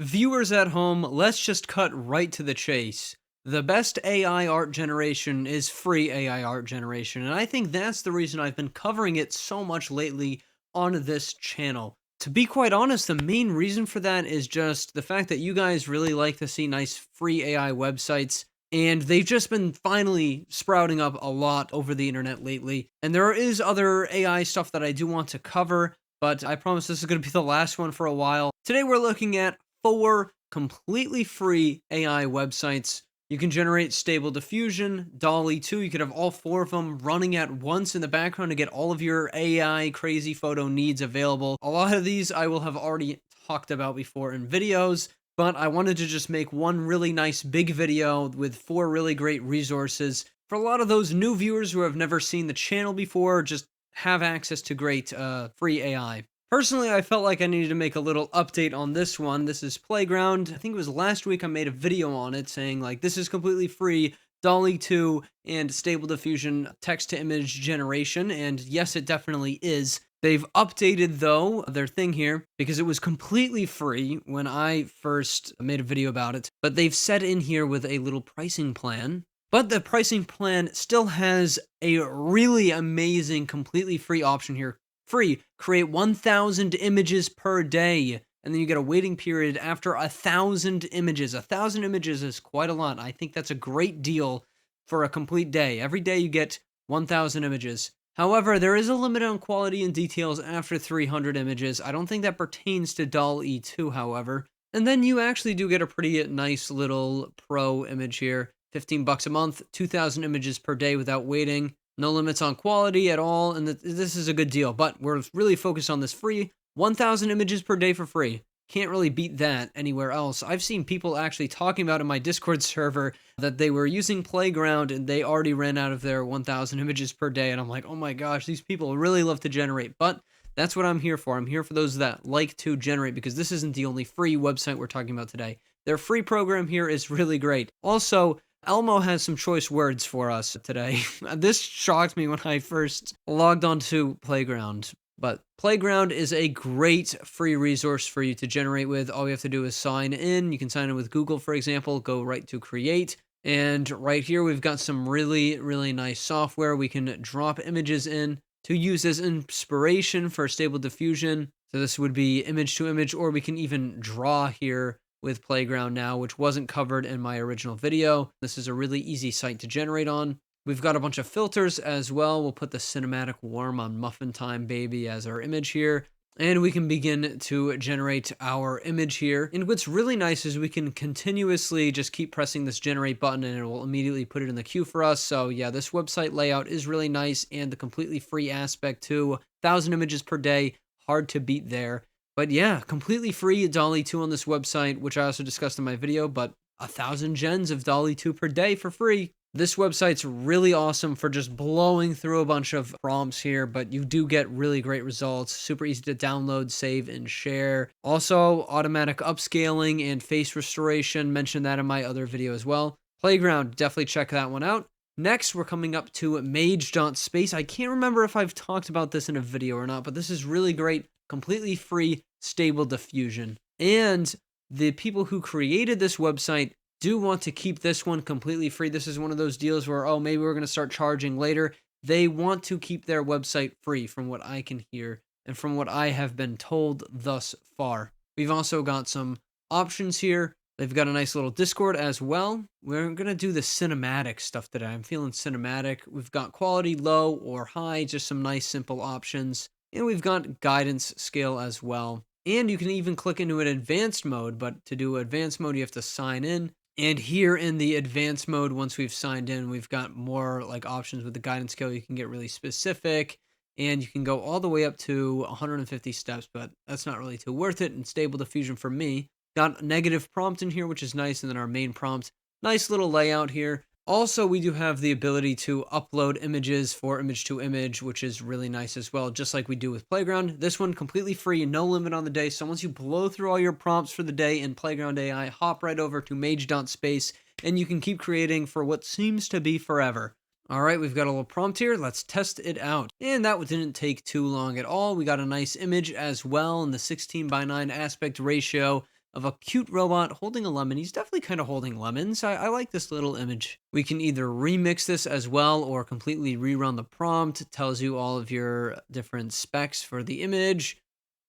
Viewers at home, let's just cut right to the chase. The best AI art generation is free AI art generation, and I think that's the reason I've been covering it so much lately on this channel. To be quite honest, the main reason for that is just the fact that you guys really like to see nice free AI websites, and they've just been finally sprouting up a lot over the internet lately. And there is other AI stuff that I do want to cover, but I promise this is going to be the last one for a while. Today we're looking at 4 completely free AI websites. You can generate stable diffusion, dall-e 2. You could have all 4 of them running at once in the background to get all of your AI crazy photo needs available. A lot of these I will have already talked about before in videos, but I wanted to just make one really nice big video with 4 really great resources for a lot of those new viewers who have never seen the channel before, just have access to great free AI. Personally, I felt like I needed to make a little update on this one. This is Playground. I think it was last week I made a video on it saying like this is completely free, dall-e 2 and stable diffusion text to image generation, and yes, it definitely is. They've updated though their thing here because it was completely free when I first made a video about it, but they've set in here with a little pricing plan. But the pricing plan still has a really amazing completely free option here. Free, create 1,000 images per day, and then you get a waiting period after 1,000 images. 1,000 images is quite a lot. I think that's a great deal for a complete day. Every day you get 1,000 images. However, there is a limit on quality and details after 300 images. I don't think that pertains to dall-e 2, however. And then you actually do get a pretty nice little pro image here. 15 bucks a month, 2,000 images per day without waiting. No limits on quality at all, and this is a good deal, but we're really focused on this free. 1,000 images per day for free. Can't really beat that anywhere else. I've seen people actually talking about in my Discord server that they were using Playground and they already ran out of their 1,000 images per day, and I'm like, oh my gosh, these people really love to generate, but that's what I'm here for. I'm here for those that like to generate, because this isn't the only free website we're talking about today. Their free program here is really great. Also, Elmo has some choice words for us today. This shocked me when I first logged onto Playground. But Playground is a great free resource for you to generate with. All you have to do is sign in. You can sign in with Google, for example, go right to create. And right here, we've got some really, really nice software. We can drop images in to use as inspiration for stable diffusion. So this would be image to image, or we can even draw here with Playground now, which wasn't covered in my original video. This is a really easy site to generate on. We've got a bunch of filters as well. We'll put the cinematic worm on Muffin Time Baby as our image here. And we can begin to generate our image here. And what's really nice is we can continuously just keep pressing this generate button and it will immediately put it in the queue for us. So yeah, this website layout is really nice, and the completely free aspect too. 1,000 images per day, hard to beat there. But yeah, completely free dall-e 2 on this website, which I also discussed in my video, but 1,000 gens of dall-e 2 per day for free. This website's really awesome for just blowing through a bunch of prompts here, but you do get really great results. Super easy to download, save, and share. Also, automatic upscaling and face restoration. Mentioned that in my other video as well. Playground, definitely check that one out. Next, we're coming up to mage.space. I can't remember if I've talked about this in a video or not, but this is really great. Completely free, stable diffusion. And the people who created this website do want to keep this one completely free. This is one of those deals where, oh, maybe we're going to start charging later. They want to keep their website free from what I can hear and from what I have been told thus far. We've also got some options here. They've got a nice little Discord as well. We're going to do the cinematic stuff today. I'm feeling cinematic. We've got quality low or high, just some nice simple options. And we've got guidance scale as well. And you can even click into an advanced mode, but to do advanced mode, you have to sign in. And here in the advanced mode, once we've signed in, we've got more like options with the guidance scale. You can get really specific, and you can go all the way up to 150 steps, but that's not really too worth it. And stable diffusion for me. Got negative prompt in here, which is nice, and then our main prompt. Nice little layout here. Also, we do have the ability to upload images for image to image, which is really nice as well, just like we do with Playground. This one completely free and no limit on the day. So once you blow through all your prompts for the day in Playground AI, hop right over to mage.space and you can keep creating for what seems to be forever. All right, we've got a little prompt here. Let's test it out. And that didn't take too long at all. We got a nice image as well in the 16:9 aspect ratio. of a cute robot holding a lemon. He's definitely kind of holding lemons. I like this little image. We can either remix this as well or completely rerun the prompt. It tells you all of your different specs for the image.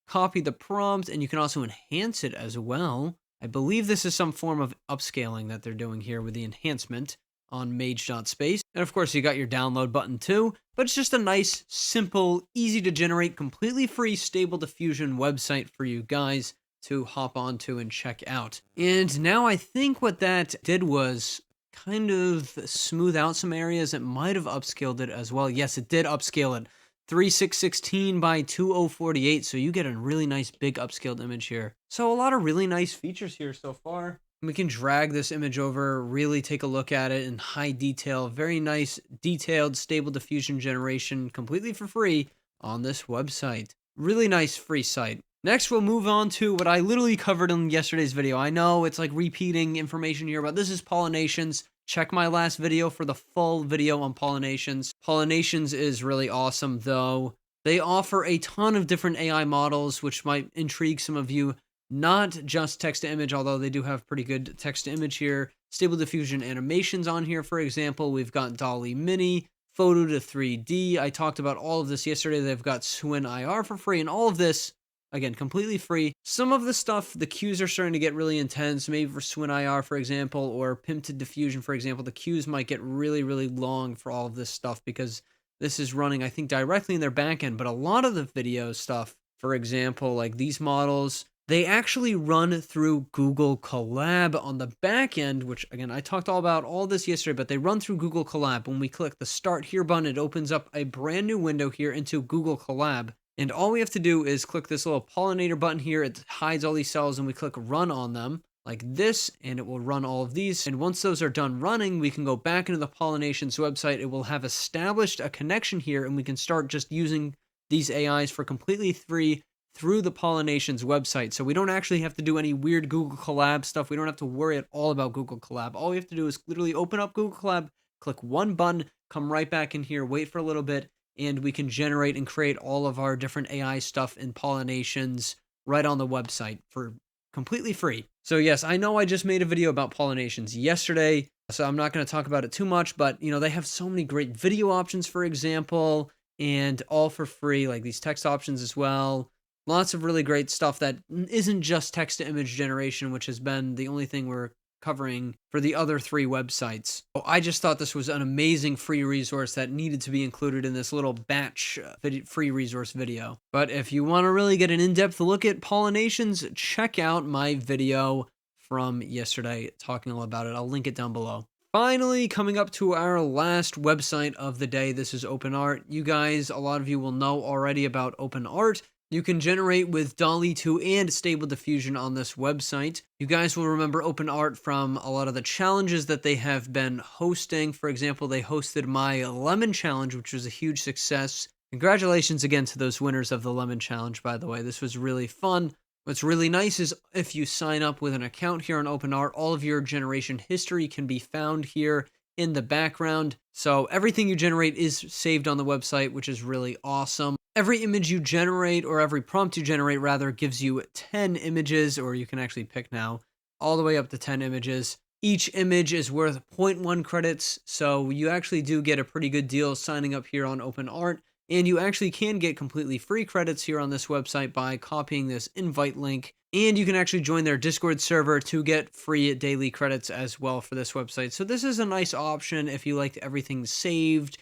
Copy the prompt, and you can also enhance it as well. I believe this is some form of upscaling that they're doing here with the enhancement on mage.space. And of course, you got your download button too, but it's just a nice, simple, easy to generate, completely free Stable Diffusion website for you guys to hop onto and check out. And now I think what that did was kind of smooth out some areas. It might have upscaled it as well. Yes, it did upscale it. 3616 by 2048, so you get a really nice big upscaled image here. So a lot of really nice features here so far. We can drag this image over, really take a look at it in high detail. Very nice, detailed, Stable Diffusion generation, completely for free on this website. Really nice free site. Next, we'll move on to what I literally covered in yesterday's video. I know it's like repeating information here, but this is Pollinations. Check my last video for the full video on Pollinations. Pollinations is really awesome, though. They offer a ton of different AI models, which might intrigue some of you. Not just text to image, although they do have pretty good text to image here. Stable Diffusion animations on here, for example. We've got dall-e Mini, Photo to 3D. I talked about all of this yesterday. They've got Swin IR for free, and all of this, again, completely free. Some of the stuff, the queues are starting to get really intense. Maybe for Swin IR, for example, or Pimp to Diffusion, for example, the queues might get really, really long for all of this stuff because this is running, I think, directly in their backend. But a lot of the video stuff, for example, like these models, they actually run through Google Colab on the back end, which, again, I talked all about all this yesterday, but they run through Google Colab. When we click the Start Here button, it opens up a brand new window here into Google Colab. And all we have to do is click this little pollinator button here. It hides all these cells, and we click Run on them like this, and it will run all of these. And once those are done running, we can go back into the Pollinations website. It will have established a connection here, and we can start just using these AIs for completely free through the Pollinations website. So we don't actually have to do any weird Google Colab stuff. We don't have to worry at all about Google Colab. All we have to do is literally open up Google Colab, click one button, come right back in here, wait for a little bit, and we can generate and create all of our different AI stuff in Pollinations right on the website for completely free. So yes, I know I just made a video about Pollinations yesterday, so I'm not going to talk about it too much, but you know, they have so many great video options, for example, and all for free, like these text options as well. Lots of really great stuff that isn't just text to image generation, which has been the only thing we're covering for the other three websites. So I just thought this was an amazing free resource that needed to be included in this little batch free resource video. But if you want to really get an in-depth look at Pollinations, check out my video from yesterday talking all about it. I'll link it down below. Finally, coming up to our last website of the day, this is OpenArt. You guys, a lot of you will know already about OpenArt. You can generate with dall-e 2 and Stable Diffusion on this website. You guys will remember OpenArt from a lot of the challenges that they have been hosting. For example, they hosted my Lemon Challenge, which was a huge success. Congratulations again to those winners of the Lemon Challenge, by the way. This was really fun. What's really nice is if you sign up with an account here on OpenArt, all of your generation history can be found here in the background. So everything you generate is saved on the website, which is really awesome. Every image you generate, or every prompt you generate rather, gives you 10 images, or you can actually pick now, all the way up to 10 images. Each image is worth 0.1 credits, so you actually do get a pretty good deal signing up here on OpenArt, and you actually can get completely free credits here on this website by copying this invite link, and you can actually join their Discord server to get free daily credits as well for this website. So this is a nice option if you liked everything saved.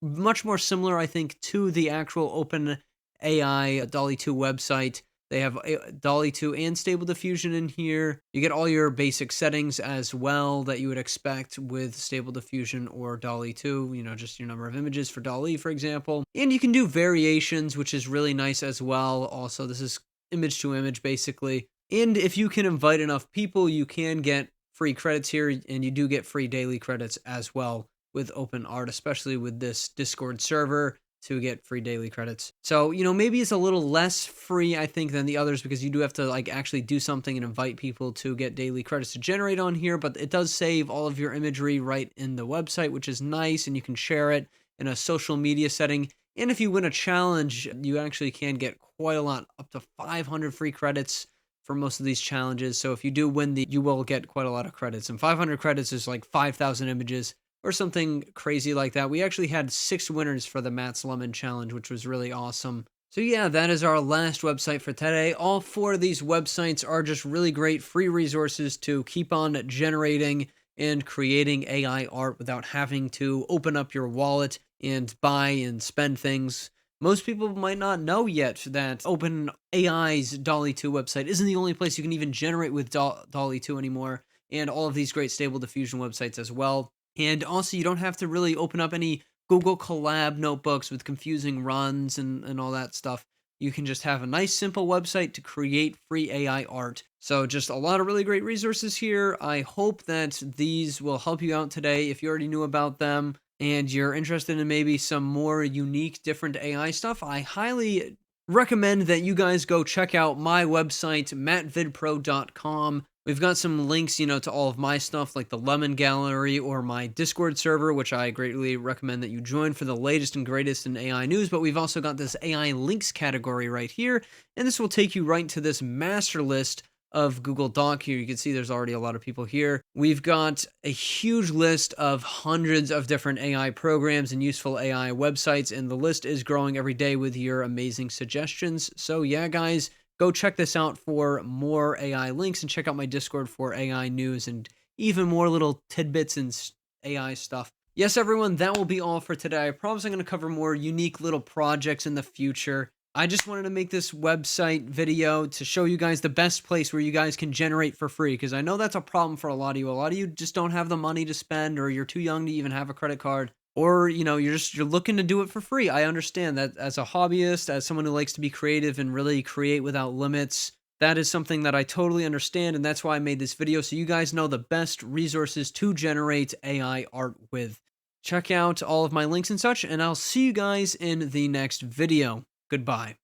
Much more similar, I think, to the actual OpenAI dall-e 2 website. They have dall-e 2 and Stable Diffusion in here. You get all your basic settings as well that you would expect with Stable Diffusion or dall-e 2, you know, just your number of images for dall-e, for example. And you can do variations, which is really nice as well. Also, this is image to image, basically. And if you can invite enough people, you can get free credits here, and you do get free daily credits as well with OpenArt, especially with this Discord server, to get free daily credits. So, you know, maybe it's a little less free, I think, than the others, because you do have to like actually do something and invite people to get daily credits to generate on here, but it does save all of your imagery right in the website, which is nice, and you can share it in a social media setting. And if you win a challenge, you actually can get quite a lot, up to 500 free credits. for most of these challenges. So if you do win you will get quite a lot of credits. And 500 credits is like 5,000 images or something crazy like that. We actually had 6 winners for the Matt's Lemon Challenge, which was really awesome. So yeah, that is our last website for today. All 4 of these websites are just really great free resources to keep on generating and creating AI art without having to open up your wallet and buy and spend things. Most people might not know yet that OpenAI's dall-e 2 website isn't the only place you can even generate with dall-e 2 anymore, and all of these great stable diffusion websites as well. And also, you don't have to really open up any Google Colab notebooks with confusing runs and all that stuff. You can just have a nice, simple website to create free AI art. So, just a lot of really great resources here. I hope that these will help you out today. If you already knew about them and you're interested in maybe some more unique, different AI stuff, I highly recommend that you guys go check out my website, MattVidPro.com. We've got some links, to all of my stuff like the Lemon Gallery or my Discord server, which I greatly recommend that you join for the latest and greatest in AI news. But we've also got this AI links category right here, and this will take you right to this master list of Google Doc here. You can see there's already a lot of people here. We've got a huge list of hundreds of different AI programs and useful AI websites, and the list is growing every day with your amazing suggestions. So yeah, guys, go check this out for more AI links and check out my Discord for AI news and even more little tidbits and AI stuff. Yes, everyone, that will be all for today. I promise I'm going to cover more unique little projects in the future. I just wanted to make this website video to show you guys the best place where you guys can generate for free, because I know that's a problem for a lot of you. A lot of you just don't have the money to spend, or you're too young to even have a credit card, or you're looking to do it for free. I understand that as a hobbyist, as someone who likes to be creative and really create without limits. That is something that I totally understand, and that's why I made this video, so you guys know the best resources to generate AI art with. Check out all of my links and such, and I'll see you guys in the next video. Goodbye.